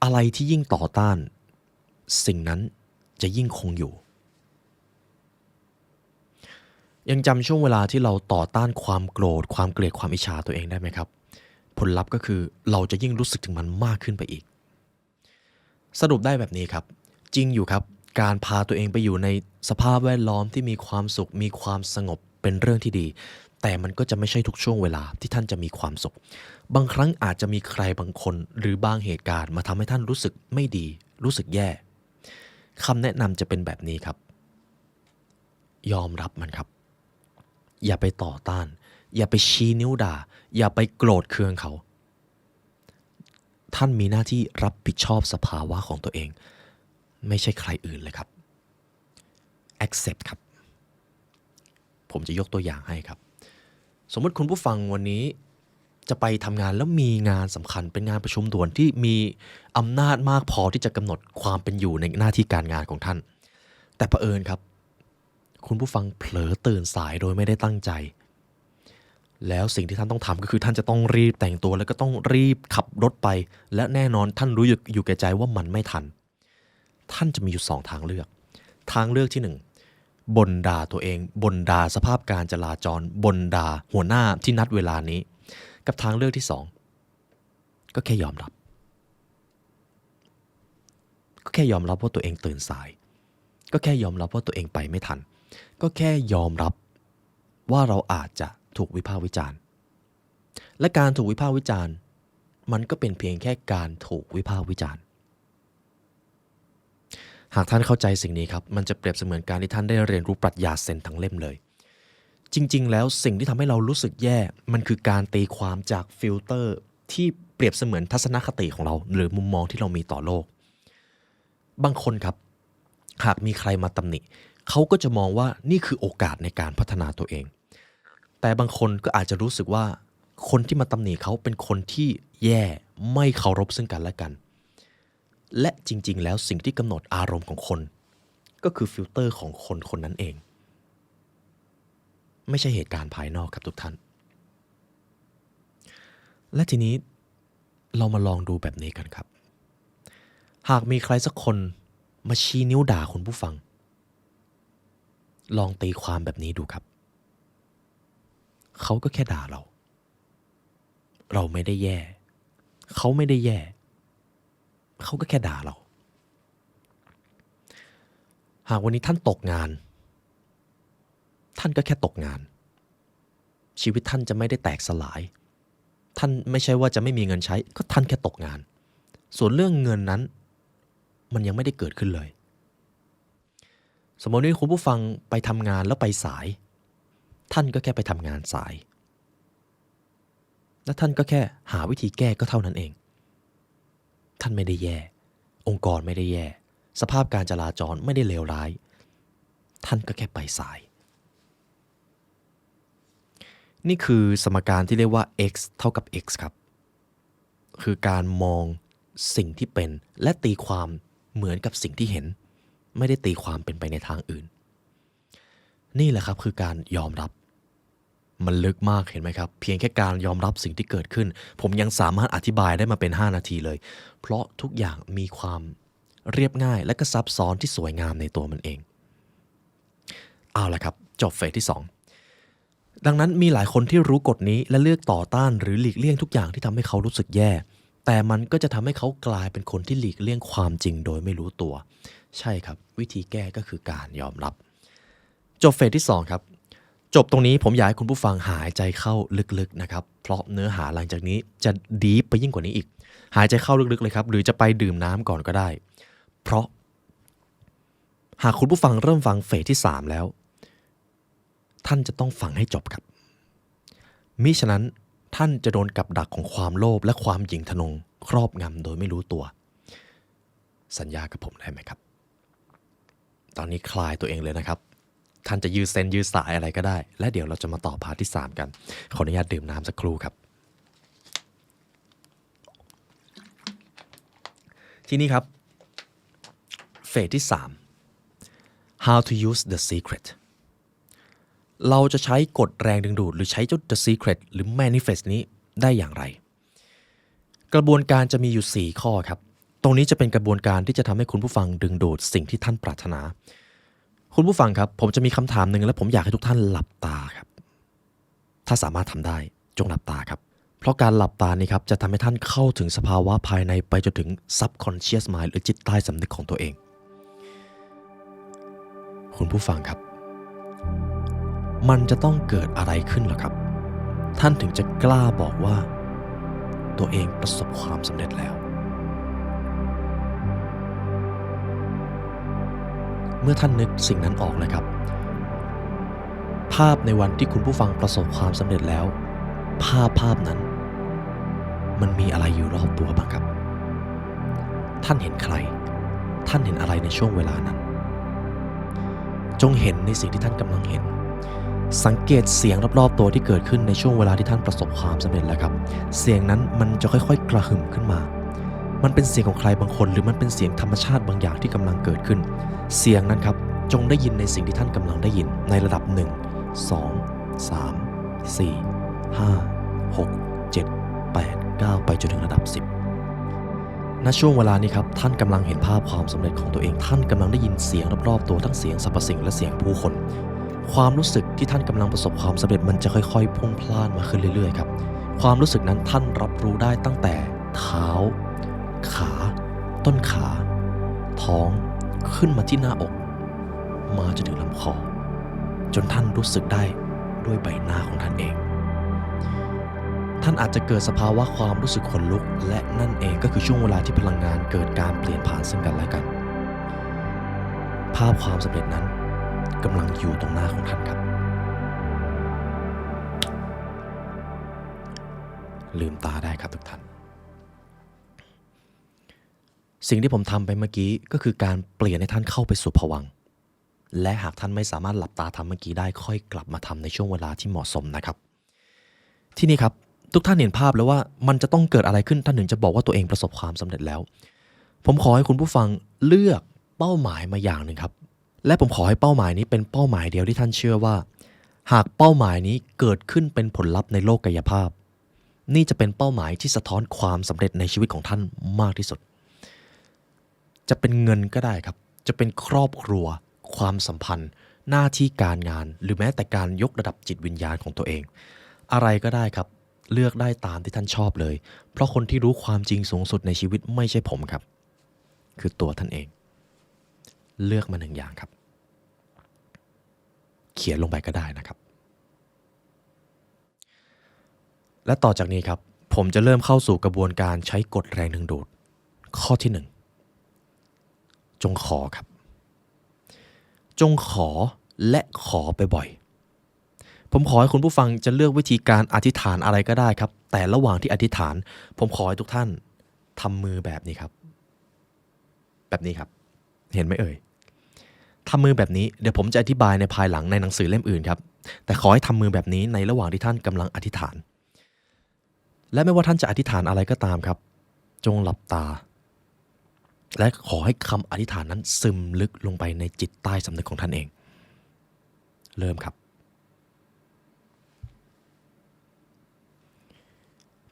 อะไรที่ยิ่งต่อต้านสิ่งนั้นจะยิ่งคงอยู่ ยังจำช่วงเวลาที่เราต่อต้านความโกรธความเกลียดความอิจฉาตัวเองได้ไหมครับผลลัพธ์ก็คือเราจะยิ่งรู้สึกถึงมันมากขึ้นไปอีกสรุปได้แบบนี้ครับจริงอยู่ครับการพาตัวเองไปอยู่ในสภาพแวดล้อมที่มีความสุขมีความสงบเป็นเรื่องที่ดีแต่มันก็จะไม่ใช่ทุกช่วงเวลาที่ท่านจะมีความสุขบางครั้งอาจจะมีใครบางคนหรือบางเหตุการณ์มาทำให้ท่านรู้สึกไม่ดีรู้สึกแย่คำแนะนำจะเป็นแบบนี้ครับยอมรับมันครับอย่าไปต่อต้านอย่าไปชี้นิ้วด่าอย่าไปโกรธเคืองเขาท่านมีหน้าที่รับผิดชอบสภาวะของตัวเองไม่ใช่ใครอื่นเลยครับ accept ครับผมจะยกตัวอย่างให้ครับสมมติคุณผู้ฟังวันนี้จะไปทำงานแล้วมีงานสำคัญเป็นงานประชุมด่วนที่มีอำนาจมากพอที่จะกำหนดความเป็นอยู่ในหน้าที่การงานของท่านแต่เผอิญครับคุณผู้ฟังเผลอตื่นสายโดยไม่ได้ตั้งใจแล้วสิ่งที่ท่านต้องทำก็คือท่านจะต้องรีบแต่งตัวแล้วก็ต้องรีบขับรถไปและแน่นอนท่านรู้อยู่แก่ใจว่ามันไม่ทันท่านจะมีอยู่2ทางเลือกทางเลือกที่1บ่นด่าตัวเองบ่นด่าสภาพการจราจรบ่นด่าหัวหน้าที่นัดเวลานี้กับทางเลือกที่2ก็แค่ยอมรับว่าตัวเองตื่นสายก็แค่ยอมรับว่าตัวเองไปไม่ทันก็แค่ยอมรับว่าเราอาจจะถูกวิพากษ์วิจารณ์และการถูกวิพากษ์วิจารณ์มันก็เป็นเพียงแค่การถูกวิพากษ์วิจารณ์หากท่านเข้าใจสิ่งนี้ครับมันจะเปรียบเสมือนการที่ท่านได้เรียนรู้ปรัชญาเซนทั้งเล่มเลยจริงๆแล้วสิ่งที่ทำให้เรารู้สึกแย่มันคือการตีความจากฟิลเตอร์ที่เปรียบเสมือนทัศนคติของเราหรือมุมมองที่เรามีต่อโลกบางคนครับหากมีใครมาตำหนิเขาก็จะมองว่านี่คือโอกาสในการพัฒนาตัวเองแต่บางคนก็อาจจะรู้สึกว่าคนที่มาตำหนิเขาเป็นคนที่แย่ไม่เคารพซึ่งกันและกันและจริงๆแล้วสิ่งที่กำหนดอารมณ์ของคนก็คือฟิลเตอร์ของคนคนนั้นเองไม่ใช่เหตุการณ์ภายนอกครับทุกท่านและทีนี้เรามาลองดูแบบนี้กันครับหากมีใครสักคนมาชี้นิ้วด่าคุณผู้ฟังลองตีความแบบนี้ดูครับเขาก็แค่ด่าเราไม่ได้แย่เขาไม่ได้แย่เขาก็แค่ด่าเราหากวันนี้ท่านตกงานท่านก็แค่ตกงานชีวิตท่านจะไม่ได้แตกสลายท่านไม่ใช่ว่าจะไม่มีเงินใช้ก็ท่านแค่ตกงานส่วนเรื่องเงินนั้นมันยังไม่ได้เกิดขึ้นเลยสมมติว่าคุณผู้ฟังไปทำงานแล้วไปสายท่านก็แค่ไปทำงานสายและท่านก็แค่หาวิธีแก้ก็เท่านั้นเองท่านไม่ได้แย่องค์กรไม่ได้แย่สภาพการจราจรไม่ได้เลวร้ายท่านก็แค่ไปสายนี่คือสมการที่เรียกว่า x เท่ากับ x ครับคือการมองสิ่งที่เป็นและตีความเหมือนกับสิ่งที่เห็นไม่ได้ตีความเป็นไปในทางอื่นนี่แหละครับคือการยอมรับมันลึกมากเห็นไหมครับเพียงแค่การยอมรับสิ่งที่เกิดขึ้นผมยังสามารถอธิบายได้มาเป็น5นาทีเลยเพราะทุกอย่างมีความเรียบง่ายและก็ซับซ้อนที่สวยงามในตัวมันเองเอาละครับจบเฟสที่2ดังนั้นมีหลายคนที่รู้กฎนี้และเลือกต่อต้านหรือหลีกเลี่ยงทุกอย่างที่ทำให้เขารู้สึกแย่แต่มันก็จะทำให้เขากลายเป็นคนที่หลีกเลี่ยงความจริงโดยไม่รู้ตัวใช่ครับวิธีแก้ก็คือการยอมรับจบเฟสที่2ครับจบตรงนี้ผมอยากให้คุณผู้ฟังหายใจเข้าลึกๆนะครับเพราะเนื้อหาหลังจากนี้จะดีฟไปยิ่งกว่านี้อีกหายใจเข้าลึกๆเลยครับหรือจะไปดื่มน้ำก่อนก็ได้เพราะหากคุณผู้ฟังเริ่มฟังเฟสที่3แล้วท่านจะต้องฟังให้จบครับมิฉะนั้นท่านจะโดนกับดักของความโลภและความหยิ่งทะนงครอบงำโดยไม่รู้ตัวสัญญากับผมได้ไหมครับตอนนี้คลายตัวเองเลยนะครับท่านจะยืดเส้นยืดสายอะไรก็ได้และเดี๋ยวเราจะมาต่อพาร์ทที่3กันขออนุญาตดื่มน้ำสักครู่ครับทีนี้ครับเฟสที่3 how to use the secret เราจะใช้กฎแรงดึงดูดหรือใช้เจ้า the secret หรือ manifest นี้ได้อย่างไรกระบวนการจะมีอยู่4ข้อครับตรงนี้จะเป็นกระบวนการที่จะทำให้คุณผู้ฟังดึงดูดสิ่งที่ท่านปรารถนา คุณผู้ฟังครับผมจะมีคำถามหนึ่งและผมอยากให้ทุกท่านหลับตาครับถ้าสามารถทำได้จงหลับตาครับเพราะการหลับตานี่ครับจะทำให้ท่านเข้าถึงสภาวะภายในไปจนถึง subconscious mind หรือจิตใต้สำนึกของตัวเองคุณผู้ฟังครับมันจะต้องเกิดอะไรขึ้นเหรอครับท่านถึงจะกล้าบอกว่าตัวเองประสบความสำเร็จแล้วเมื่อท่านนึกสิ่งนั้นออกเลยครับภาพในวันที่คุณผู้ฟังประสบความสำเร็จแล้วภาพนั้นมันมีอะไรอยู่รอบตัวบ้างครับท่านเห็นใครท่านเห็นอะไรในช่วงเวลานั้นจงเห็นในสิ่งที่ท่านกำลังเห็นสังเกตเสียงรอบๆตัวที่เกิดขึ้นในช่วงเวลาที่ท่านประสบความสำเร็จแล้วครับเสียงนั้นมันจะค่อยๆกระหึ่มขึ้นมามันเป็นเสียงของใครบางคนหรือมันเป็นเสียงธรรมชาติบางอย่างที่กำลังเกิดขึ้นเสียงนั้นครับจงได้ยินในสิ่งที่ท่านกำลังได้ยินในระดับ1 2 3 4 5 6 7 8 9ไปจนถึงระดับ10ณช่วงเวลานี้ครับท่านกำลังเห็นภาพความสำเร็จของตัวเองท่านกำลังได้ยินเสียงรอบๆตัวทั้งเสียงสรรพสิ่งและเสียงผู้คนความรู้สึกที่ท่านกำลังประสบความสำเร็จมันจะค่อยๆพุ่งพล่านมาขึ้นเรื่อยๆครับความรู้สึกนั้นท่านรับรู้ได้ตั้งแต่เท้าขาต้นขาท้องขึ้นมาที่หน้าอกมาจนถึงลำคอจนท่านรู้สึกได้ด้วยใบหน้าของท่านเองท่านอาจจะเกิดสภาวะความรู้สึกขนลุกและนั่นเองก็คือช่วงเวลาที่พลังงานเกิดการเปลี่ยนผ่านซึ่งกันและกันภาพความสำเร็จนั้นกำลังอยู่ตรงหน้าของท่านครับลืมตาได้ครับทุกท่านสิ่งที่ผมทำไปเมื่อกี้ก็คือการเปลี่ยนให้ท่านเข้าไปสู่ภวังค์และหากท่านไม่สามารถหลับตาทำเมื่อกี้ได้ค่อยกลับมาทำในช่วงเวลาที่เหมาะสมนะครับที่นี่ครับทุกท่านเห็นภาพแล้วว่ามันจะต้องเกิดอะไรขึ้นท่านถึงจะบอกว่าตัวเองประสบความสำเร็จแล้วผมขอให้คุณผู้ฟังเลือกเป้าหมายมาอย่างหนึ่งครับและผมขอให้เป้าหมายนี้เป็นเป้าหมายเดียวที่ท่านเชื่อว่าหากเป้าหมายนี้เกิดขึ้นเป็นผลลัพธ์ในโลกกายภาพนี่จะเป็นเป้าหมายที่สะท้อนความสำเร็จในชีวิตของท่านมากที่สุดจะเป็นเงินก็ได้ครับจะเป็นครอบครัวความสัมพันธ์หน้าที่การงานหรือแม้แต่การยกระดับจิตวิญญาณของตัวเองอะไรก็ได้ครับเลือกได้ตามที่ท่านชอบเลยเพราะคนที่รู้ความจริงสูงสุดในชีวิตไม่ใช่ผมครับคือตัวท่านเองเลือกมา1 อย่างครับเขียนลงไปก็ได้นะครับและต่อจากนี้ครับผมจะเริ่มเข้าสู่กระบวนการใช้กฎแรงดึงดูดข้อที่1จงขอครับจงขอและขอไปบ่อยผมขอให้คุณผู้ฟังจะเลือกวิธีการอธิษฐานอะไรก็ได้ครับแต่ระหว่างที่อธิษฐานผมขอให้ทุกท่านทำมือแบบนี้ครับแบบนี้ครับเห็นไหมเอ่ยทำมือแบบนี้เดี๋ยวผมจะอธิบายในภายหลังในหนังสือเล่มอื่นครับแต่ขอให้ทำมือแบบนี้ในระหว่างที่ท่านกำลังอธิษฐานและไม่ว่าท่านจะอธิษฐานอะไรก็ตามครับจงหลับตาและขอให้คำอธิษฐานนั้นซึมลึกลงไปในจิตใต้สำนึกของท่านเองเริ่มครับ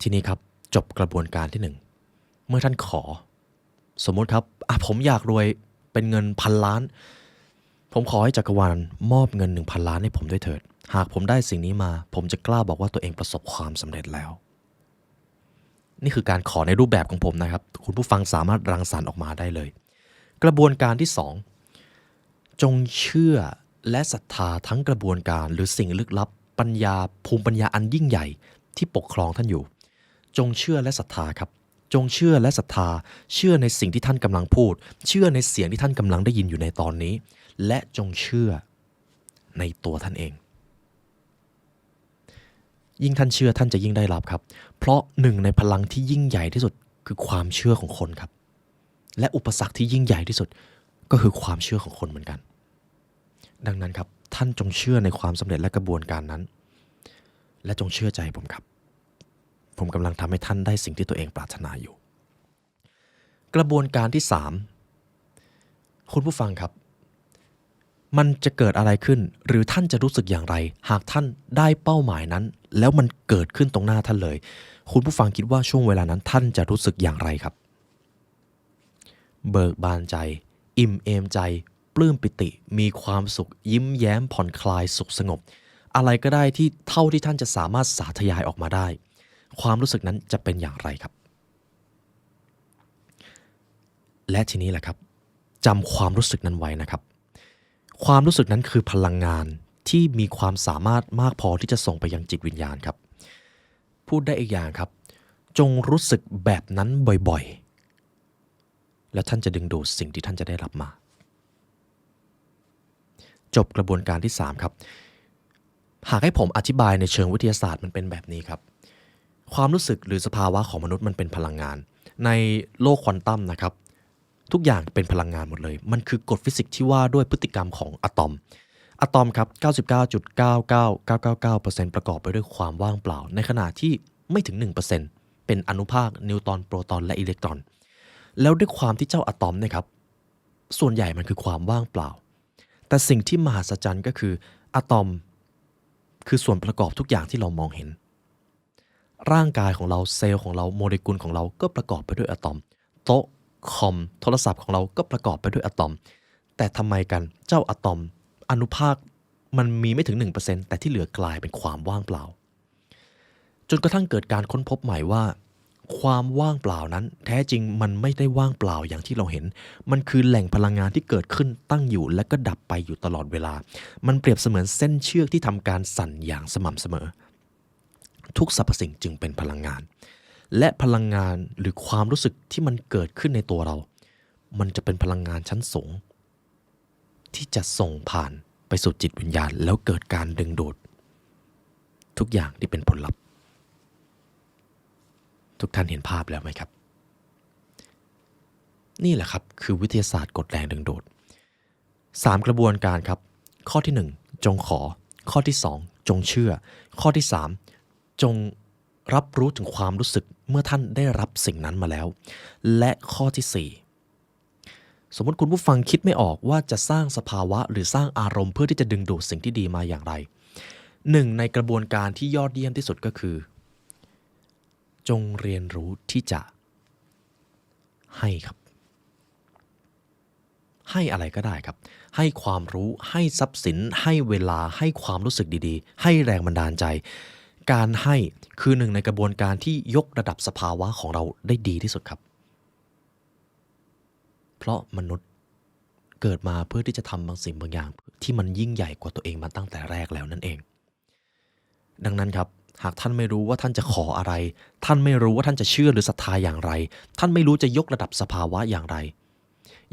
ทีนี้ครับจบกระบวนการที่1เมื่อท่านขอสมมติครับผมอยากรวยเป็นเงิน1,000 ล้านผมขอให้จักรวาลมอบเงิน 1,000 ล้านให้ผมด้วยเถิดหากผมได้สิ่งนี้มาผมจะกล้าบอกว่าตัวเองประสบความสำเร็จแล้วนี่คือการขอในรูปแบบของผมนะครับคุณผู้ฟังสามารถรังสรรค์ออกมาได้เลยกระบวนการที่2จงเชื่อและศรัทธาทั้งกระบวนการหรือสิ่งลึกลับปัญญาภูมิปัญญาอันยิ่งใหญ่ที่ปกครองท่านอยู่จงเชื่อและศรัทธาครับจงเชื่อและศรัทธาเชื่อในสิ่งที่ท่านกำลังพูดเชื่อในเสียงที่ท่านกำลังได้ยินอยู่ในตอนนี้และจงเชื่อในตัวท่านเองยิ่งท่านเชื่อท่านจะยิ่งได้รับครับเพราะหนึ่งในพลังที่ยิ่งใหญ่ที่สุดคือความเชื่อของคนครับและอุปสรรคที่ยิ่งใหญ่ที่สุดก็คือความเชื่อของคนเหมือนกันดังนั้นครับท่านจงเชื่อในความสำเร็จและกระบวนการนั้นและจงเชื่อใจผมครับผมกำลังทำให้ท่านได้สิ่งที่ตัวเองปรารถนาอยู่กระบวนการที่3คุณผู้ฟังครับมันจะเกิดอะไรขึ้นหรือท่านจะรู้สึกอย่างไรหากท่านได้เป้าหมายนั้นแล้วมันเกิดขึ้นตรงหน้าท่านเลยคุณผู้ฟังคิดว่าช่วงเวลานั้นท่านจะรู้สึกอย่างไรครับเบิกบานใจอิ่มเอมใจ ปลื้มปิติมีความสุขยิ้มแย้มผ่อนคลายสุขสงบอะไรก็ได้ที่เท่าที่ท่านจะสามารถสาธยายออกมาได้ความรู้สึกนั้นจะเป็นอย่างไรครับและทีนี้แหละครับจำความรู้สึกนั้นไว้นะครับความรู้สึกนั้นคือพลังงานที่มีความสามารถมากพอที่จะส่งไปยังจิตวิญญาณครับพูดได้อีกอย่างครับจงรู้สึกแบบนั้นบ่อยๆแล้วท่านจะดึงดูดสิ่งที่ท่านจะได้รับมาจบกระบวนการที่3ครับหากให้ผมอธิบายในเชิงวิทยาศาสตร์มันเป็นแบบนี้ครับความรู้สึกหรือสภาวะของมนุษย์มันเป็นพลังงานในโลกควอนตัมนะครับทุกอย่างเป็นพลังงานหมดเลยมันคือกฎฟิสิกส์ที่ว่าด้วยพฤติกรรมของอะตอมครับ 99.99999% ประกอบไปด้วยความว่างเปล่าในขณะที่ไม่ถึง 1% เป็นอนุภาคนิวตรอนโปรตอนและอิเล็กตรอนแล้วด้วยความที่เจ้าอะตอมเนี่ยครับส่วนใหญ่มันคือความว่างเปล่าแต่สิ่งที่มหัศจรรย์ก็คืออะตอมคือส่วนประกอบทุกอย่างที่เรามองเห็นร่างกายของเราเซลล์ของเราโมเลกุลของเราก็ประกอบไปด้วยอะตอมโต๊ะคอมโทรศัพท์ของเราก็ประกอบไปด้วยอะตอมแต่ทำไมกันเจ้าอะตอมอนุภาคมันมีไม่ถึง 1% แต่ที่เหลือกลายเป็นความว่างเปล่าจนกระทั่งเกิดการค้นพบใหม่ว่าความว่างเปล่านั้นแท้จริงมันไม่ได้ว่างเปล่าอย่างที่เราเห็นมันคือแหล่งพลังงานที่เกิดขึ้นตั้งอยู่และก็ดับไปอยู่ตลอดเวลามันเปรียบเสมือนเส้นเชือกที่ทำการสั่นอย่างสม่ำเสมอทุกสรรพสิ่งจึงเป็นพลังงานและพลังงานหรือความรู้สึกที่มันเกิดขึ้นในตัวเรามันจะเป็นพลังงานชั้นสูงที่จะส่งผ่านไปสู่จิตวิญญาณแล้วเกิดการดึงดูดทุกอย่างที่เป็นผลลัพธ์ทุกท่านเห็นภาพแล้วไหมครับนี่แหละครับคือวิทยาศาสตร์กฎแรงดึงดูด3กระบวนการครับข้อที่1จงขอข้อที่2จงเชื่อข้อที่3จงรับรู้ถึงความรู้สึกเมื่อท่านได้รับสิ่งนั้นมาแล้วและข้อที่4สมมติคุณผู้ฟังคิดไม่ออกว่าจะสร้างสภาวะหรือสร้างอารมณ์เพื่อที่จะดึงดูดสิ่งที่ดีมาอย่างไร1ในกระบวนการที่ยอดเยี่ยมที่สุดก็คือจงเรียนรู้ที่จะให้ครับให้อะไรก็ได้ครับให้ความรู้ให้ทรัพย์สินให้เวลาให้ความรู้สึกดีๆให้แรงบันดาลใจการให้คือหนึ่งในกระบวนการที่ยกระดับสภาวะของเราได้ดีที่สุดครับเพราะมนุษย์เกิดมาเพื่อที่จะทำบางสิ่งบางอย่างที่มันยิ่งใหญ่กว่าตัวเองมาตั้งแต่แรกแล้วนั่นเองดังนั้นครับหากท่านไม่รู้ว่าท่านจะขออะไรท่านไม่รู้ว่าท่านจะเชื่อหรือศรัทธาอย่างไรท่านไม่รู้จะยกระดับสภาวะอย่างไร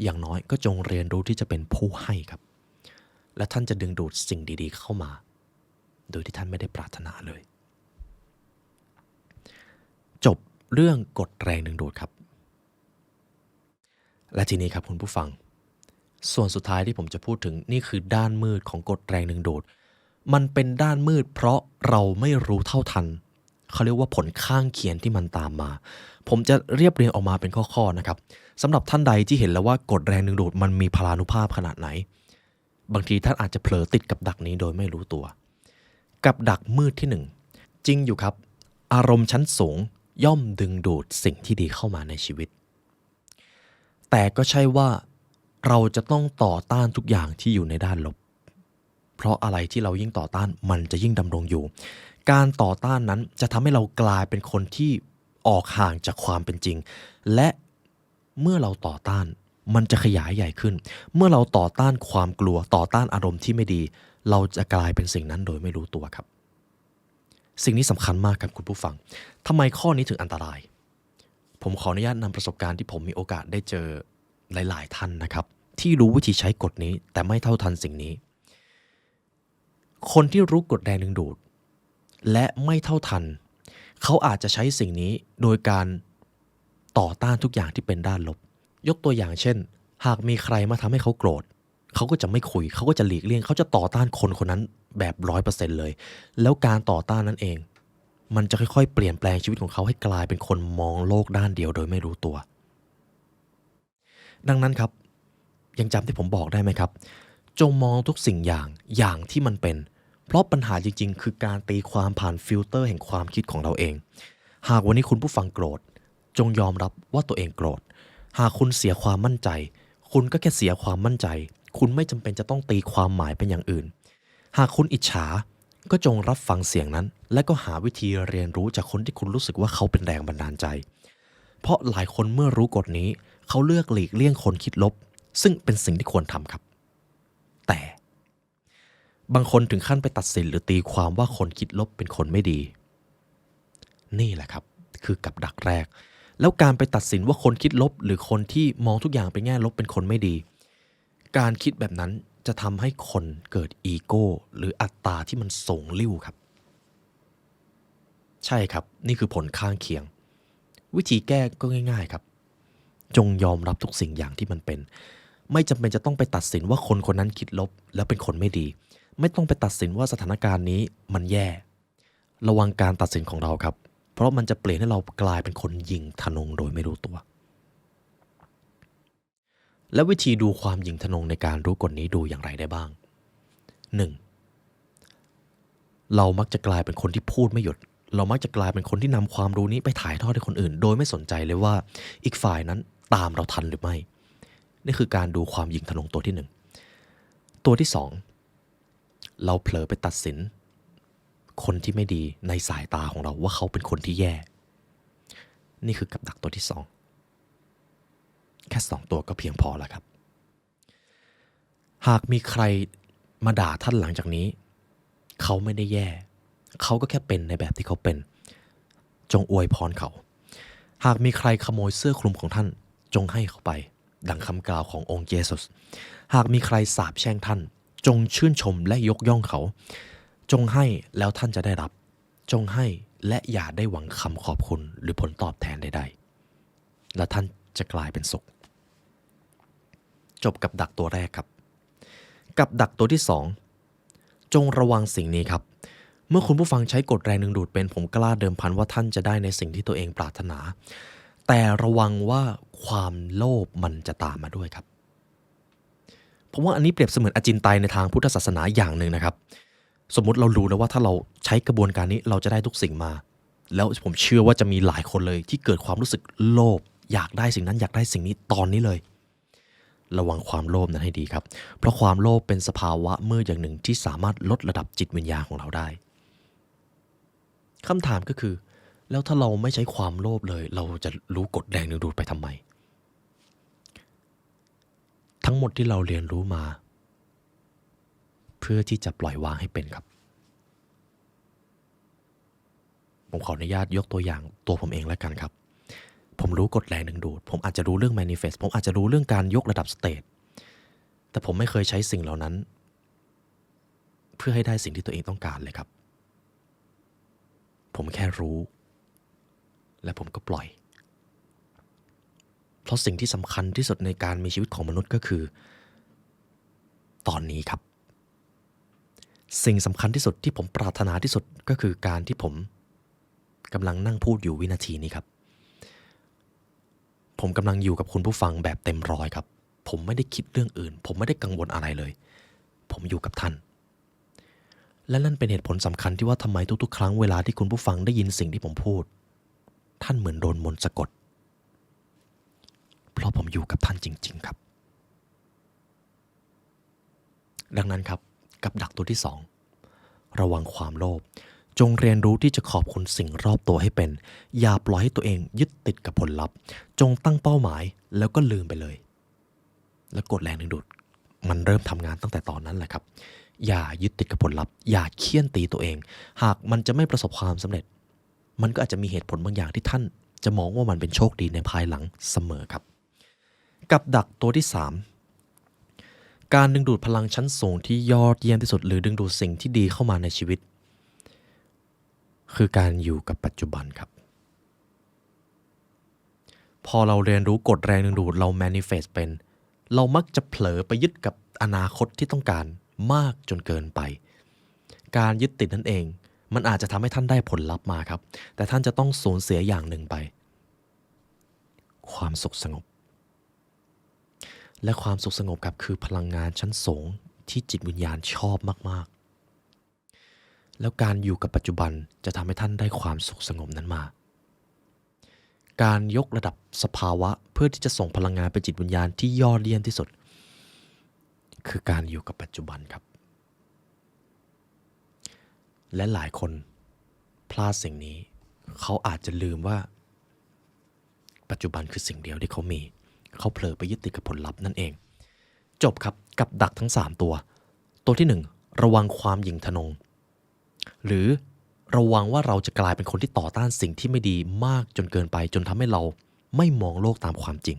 อย่างน้อยก็จงเรียนรู้ที่จะเป็นผู้ให้ครับและท่านจะดึงดูดสิ่งดีๆเข้ามาโดยที่ท่านไม่ได้ปรารถนาเลยจบเรื่องกฎแรงดึงดูดครับและทีนี้ครับคุณผู้ฟังส่วนสุดท้ายที่ผมจะพูดถึงนี่คือด้านมืดของกฎแรงดึงดูดมันเป็นด้านมืดเพราะเราไม่รู้เท่าทันเขาเรียกว่าผลข้างเคียงที่มันตามมาผมจะเรียบเรียงออกมาเป็นข้อๆนะครับสำหรับท่านใดที่เห็นแล้วว่ากฎแรงดึงดูดมันมีพลานุภาพขนาดไหนบางทีท่านอาจจะเผลอติดกับดักนี้โดยไม่รู้ตัวกับดักมืดที่1จริงอยู่ครับอารมณ์ชั้นสูงย่อมดึงดูดสิ่งที่ดีเข้ามาในชีวิตแต่ก็ใช่ว่าเราจะต้องต่อต้านทุกอย่างที่อยู่ในด้านลบเพราะอะไรที่เรายิ่งต่อต้านมันจะยิ่งดำรงอยู่การต่อต้านนั้นจะทำให้เรากลายเป็นคนที่ออกห่างจากความเป็นจริงและเมื่อเราต่อต้านมันจะขยายใหญ่ขึ้นเมื่อเราต่อต้านความกลัวต่อต้านอารมณ์ที่ไม่ดีเราจะกลายเป็นสิ่งนั้นโดยไม่รู้ตัวครับสิ่งนี้สำคัญมากครับคุณผู้ฟังทำไมข้อนี้ถึงอันตรายผมขออนุญาตนำประสบการณ์ที่ผมมีโอกาสได้เจอหลายๆท่านนะครับที่รู้วิธีใช้กฎนี้แต่ไม่เท่าทันสิ่งนี้คนที่รู้กฎแรงดึงดูดและไม่เท่าทันเขาอาจจะใช้สิ่งนี้โดยการต่อต้านทุกอย่างที่เป็นด้านลบยกตัวอย่างเช่นหากมีใครมาทำให้เขาโกรธเขาก็จะไม่คุยเขาก็จะหลีกเลี่ยงเขาจะต่อต้านคนคนนั้นแบบ 100% เลยแล้วการต่อต้านนั้นเองมันจะค่อยๆเปลี่ยนแปลงชีวิตของเขาให้กลายเป็นคนมองโลกด้านเดียวโดยไม่รู้ตัวดังนั้นครับยังจำที่ผมบอกได้ไหมครับจงมองทุกสิ่งอย่างที่มันเป็นเพราะปัญหาจริงๆคือการตีความผ่านฟิลเตอร์แห่งความคิดของเราเองหากวันนี้คุณผู้ฟังโกรธจงยอมรับว่าตัวเองโกรธหากคุณเสียความมั่นใจคุณก็แค่เสียความมั่นใจ คุณไม่จำเป็นจะต้องตีความหมายเป็นอย่างอื่นหากคุณอิจฉาก็จงรับฟังเสียงนั้นและก็หาวิธีเรียนรู้จากคนที่คุณรู้สึกว่าเขาเป็นแรงบันดาลใจเพราะหลายคนเมื่อรู้กฎนี้เขาเลือกหลีกเลี่ยงคนคิดลบซึ่งเป็นสิ่งที่ควรทำครับแต่บางคนถึงขั้นไปตัดสินหรือตีความว่าคนคิดลบเป็นคนไม่ดีนี่แหละครับคือกับดักแรกแล้วการไปตัดสินว่าคนคิดลบหรือคนที่มองทุกอย่างเป็นแง่ลบเป็นคนไม่ดีการคิดแบบนั้นจะทำให้คนเกิดอีโก้หรืออัตตาที่มันสูงลิ่วครับใช่ครับนี่คือผลข้างเคียงวิธีแก้ก็ง่ายๆครับจงยอมรับทุกสิ่งอย่างที่มันเป็นไม่จำเป็นจะต้องไปตัดสินว่าคนคนนั้นคิดลบแล้วเป็นคนไม่ดีไม่ต้องไปตัดสินว่าสถานการณ์นี้มันแย่ระวังการตัดสินของเราครับเพราะมันจะเปลี่ยนให้เรากลายเป็นคนยิงทะนงโดยไม่รู้ตัวและวิธีดูความหยิ่งทะนงในการรู้กฎนี้ดูอย่างไรได้บ้าง 1. เรามักจะกลายเป็นคนที่พูดไม่หยุดเรามักจะกลายเป็นคนที่นำความรู้นี้ไปถ่ายทอดให้คนอื่นโดยไม่สนใจเลยว่าอีกฝ่ายนั้นตามเราทันหรือไม่นี่คือการดูความหยิ่งทะนงตัวที่ 1ตัวที่ 2เราเผลอไปตัดสินคนที่ไม่ดีในสายตาของเราว่าเขาเป็นคนที่แย่นี่คือกับดักตัวที่ 2แค่2ตัวก็เพียงพอแล้วครับหากมีใครมาด่าท่านหลังจากนี้เขาไม่ได้แย่เขาก็แค่เป็นในแบบที่เขาเป็นจงอวยพรเขาหากมีใครขโมยเสื้อคลุมของท่านจงให้เขาไปดังคำกล่าวขององค์เยซูสหากมีใครสาปแช่งท่านจงชื่นชมและยกย่องเขาจงให้แล้วท่านจะได้รับจงให้และอย่าได้หวังคำขอบคุณหรือผลตอบแทนใดๆและท่านจะกลายเป็นสุขจบกับดักตัวแรกครับกับดักตัวที่ 2จงระวังสิ่งนี้ครับเมื่อคุณผู้ฟังใช้กฎแรงดึงดูดเป็นผมกล้าเดิมพันว่าท่านจะได้ในสิ่งที่ตัวเองปรารถนาแต่ระวังว่าความโลภมันจะตามมาด้วยครับผมว่าอันนี้เปรียบเสมือนอจินไตยในทางพุทธศาสนาอย่างหนึ่งนะครับสมมุติเรารู้แล้วว่าถ้าเราใช้กระบวนการนี้เราจะได้ทุกสิ่งมาแล้วผมเชื่อว่าจะมีหลายคนเลยที่เกิดความรู้สึกโลภอยากได้สิ่งนั้นอยากได้สิ่งนี้ตอนนี้เลยระวังความโลภนั้นให้ดีครับเพราะความโลภเป็นสภาวะมืดอย่างหนึ่งที่สามารถลดระดับจิตวิญญาณของเราได้คำถามก็คือแล้วถ้าเราไม่ใช้ความโลภเลยเราจะรู้กฎแรงดึงดูดไปทำไมทั้งหมดที่เราเรียนรู้มาเพื่อที่จะปล่อยวางให้เป็นครับผมขออนุญาตยกตัวอย่างตัวผมเองแล้วกันครับผมรู้กฎแรงดึงดูดผมอาจจะรู้เรื่อง manifest ผมอาจจะรู้เรื่องการยกระดับสเตทแต่ผมไม่เคยใช้สิ่งเหล่านั้นเพื่อให้ได้สิ่งที่ตัวเองต้องการเลยครับผมแค่รู้และผมก็ปล่อยเพราะสิ่งที่สำคัญที่สุดในการมีชีวิตของมนุษย์ก็คือตอนนี้ครับสิ่งสำคัญที่สุดที่ผมปรารถนาที่สุดก็คือการที่ผมกำลังนั่งพูดอยู่วินาทีนี้ครับผมกำลังอยู่กับคุณผู้ฟังแบบเต็มร้อยครับผมไม่ได้คิดเรื่องอื่นผมไม่ได้กังวลอะไรเลยผมอยู่กับท่านและนั่นเป็นเหตุผลสำคัญที่ว่าทำไมทุกๆครั้งเวลาที่คุณผู้ฟังได้ยินสิ่งที่ผมพูดท่านเหมือนโดนมนต์สะกดเพราะผมอยู่กับท่านจริงๆครับดังนั้นครับกับดักตัวที่ 2ระวังความโลภจงเรียนรู้ที่จะขอบคุณสิ่งรอบตัวให้เป็นอย่าปล่อยให้ตัวเองยึดติดกับผลลัพธ์จงตั้งเป้าหมายแล้วก็ลืมไปเลยและกฎแรงดึงดูดมันเริ่มทำงานตั้งแต่ตอนนั้นแหละครับอย่ายึดติดกับผลลัพธ์อย่าเคี่ยนตีตัวเองหากมันจะไม่ประสบความสำเร็จมันก็อาจจะมีเหตุผลบางอย่างที่ท่านจะมองว่ามันเป็นโชคดีในภายหลังเสมอครับกับดักตัวที่ 3การดึงดูดพลังชั้นสูงที่ยอดเยี่ยมที่สุดหรือดึงดูดสิ่งที่ดีเข้ามาในชีวิตคือการอยู่กับปัจจุบันครับพอเราเรียนรู้กฎแรงดึงดูดเรา manifest เป็นเรามักจะเผลอไปยึดกับอนาคตที่ต้องการมากจนเกินไปการยึดติดนั่นเองมันอาจจะทำให้ท่านได้ผลลัพธ์มาครับแต่ท่านจะต้องสูญเสียอย่างหนึ่งไปความสุขสงบและความสุขสงบครับคือพลังงานชั้นสูงที่จิตวิญญาณชอบมากๆแล้วการอยู่กับปัจจุบันจะทำให้ท่านได้ความสุขสงบนั้นมาการยกระดับสภาวะเพื่อที่จะส่งพลังงานไปจิตวิญญาณที่ยอดเยี่ยมที่สุด คือการอยู่กับปัจจุบันครับและหลายคนพลาดสิ่งนี้เขาอาจจะลืมว่าปัจจุบันคือสิ่งเดียวที่เขามีเขาเผลอไปยึดติดกับผลลัพธ์นั่นเองจบครับกับดักทั้ง3ตัวที่1ระวังความหยิ่งทะนงหรือระวังว่าเราจะกลายเป็นคนที่ต่อต้านสิ่งที่ไม่ดีมากจนเกินไปจนทำให้เราไม่มองโลกตามความจริง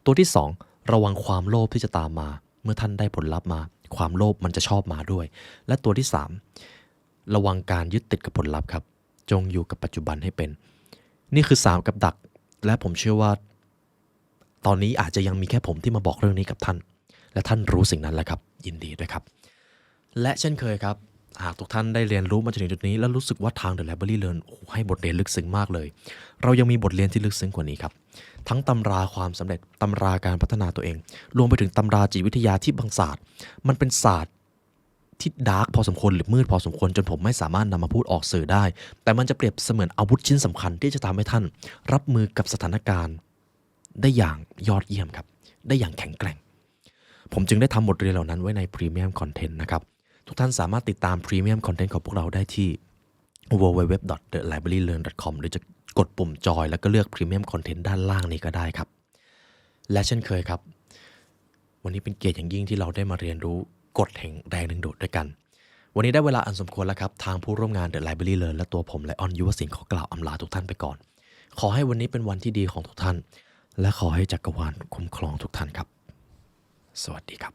ตัวที่2ระวังความโลภที่จะตามมาเมื่อท่านได้ผลลัพธ์มาความโลภมันจะชอบมาด้วยและตัวที่3ระวังการยึดติดกับผลลัพธ์ครับจงอยู่กับปัจจุบันให้เป็นนี่คือ3กับดักและผมเชื่อว่าตอนนี้อาจจะยังมีแค่ผมที่มาบอกเรื่องนี้กับท่านและท่านรู้สิ่งนั้นแล้วครับยินดีด้วยครับและเช่นเคยครับหากทุกท่านได้เรียนรู้มาจนถึงจุดนี้แล้วรู้สึกว่าทาง The Library Learn ให้บทเรียนลึกซึ้งมากเลยเรายังมีบทเรียนที่ลึกซึ้งกว่านี้ครับทั้งตำราความสำเร็จตำราการพัฒนาตัวเองรวมไปถึงตำราจิตวิทยาที่บางศาสตร์มันเป็นศาสตร์ที่ดาร์กพอสมควรหรือมืดพอสมควรจนผมไม่สามารถนำมาพูดออกสื่อได้แต่มันจะเปรียบเสมือนอาวุธชิ้นสำคัญที่จะทำให้ท่านรับมือกับสถานการณ์ได้อย่างยอดเยี่ยมครับได้อย่างแข็งแกร่งผมจึงได้ทำบทเรียนเหล่านั้นไว้ในพรีเมียมคอนเทนต์นะครับทุกท่านสามารถติดตามพรีเมียมคอนเทนต์ของพวกเราได้ที่ www.thelibrarylearn.com หรือจะกดปุ่มจอยแล้วก็เลือกพรีเมียมคอนเทนต์ด้านล่างนี้ก็ได้ครับและเช่นเคยครับวันนี้เป็นเกียรติอย่างยิ่งที่เราได้มาเรียนรู้กฎแห่งแรงดึงดูดด้วยกันวันนี้ได้เวลาอันสมควรแล้วครับทางผู้ร่วมงาน The Library Learn และตัวผมและออนยุวศิลป์ขอกล่าวอำลาทุกท่านไปก่อนขอให้วันนี้เป็นวันที่ดีของทุกท่านและขอให้จักรวาลคุ้มครองทุกท่านครับสวัสดีครับ